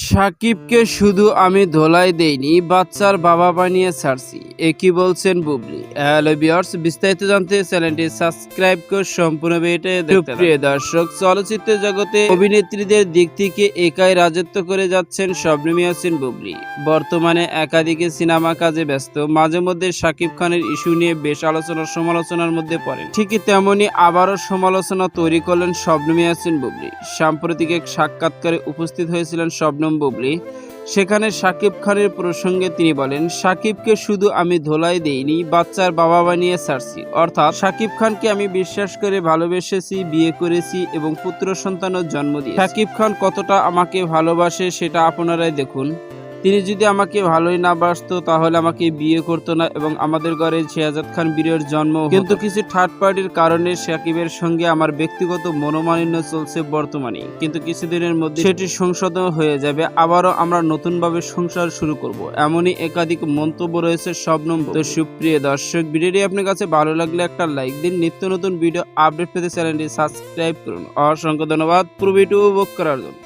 সাকিবকে শুধু আমি ধোলাই দেইনি, বাচ্চার বাবা বানিয়ে ছাড়ছি, একই বলছেন বুবলি। হ্যালো ভিউয়ার্স, বিস্তারিত জানতে চ্যানেলটি সাবস্ক্রাইব করে সম্পূর্ণ ভিডিওটি দেখতে থাকুন। প্রিয় দর্শক, চলচ্চিত্র জগতে অভিনেত্রীদের দিক থেকে একাই রাজত্ব করে যাচ্ছেন শবনম ইয়াসমিন বুবলি। বর্তমানে একাধিক সিনেমা কাজে ব্যস্ত, মাঝে মধ্যে সাকিব খানের ইস্যু নিয়ে বেশ আলোচনা সমালোচনার মধ্যে পড়েন। ঠিকই তেমনি আবারও সমালোচনা তৈরি করলেন শবনম ইয়াসমিন বুবলি। সাম্প্রতিক এক সাক্ষাৎকারে উপস্থিত হয়েছিলেন শবনম বুবলি। সেখানে সাকিব খানের প্রসঙ্গে তিনি বলেন, সাকিবকে শুধু আমি ধোলাই দেইনি, বাচ্চার বাবা বানিয়ে ছাড়ছি। অর্থাৎ সাকিব খানকে আমি বিশ্বাস করে ভালোবেসেছি, বিয়ে করেছি এবং পুত্র সন্তানও জন্ম দিয়েছি। সাকিব খান কতটা আমাকে ভালোবাসে সেটা আপনারাই দেখুন। তিনি যদি আমাকে ভালোই না বাসতো তাহলে আমাকে বিয়ে করতো না এবং আমাদের ঘরে শেহজাদ খান বীরের জন্ম। কিন্তু কিছু থার্ড পার্টির কারণে সাকিবের সঙ্গে আমার ব্যক্তিগত মনোমালিন্য চলছে বর্তমানে, কিন্তু কিছুদিনের মধ্যে সেটি সংশোধন হয়ে যাবে, আবারও আমরা নতুনভাবে সংসার শুরু করব। এমনই একাধিক মন্তব্য রয়েছে শবনম। তো সুপ্রিয় দর্শক, ভিডিওটি আপনার কাছে ভালো লাগলে একটা লাইক দিন। নিত্য নতুন ভিডিও আপডেট পেতে চ্যানেলটি সাবস্ক্রাইব করুন। অসংখ্য ধন্যবাদ পুরো ভিডিও উপভোগ করার জন্য।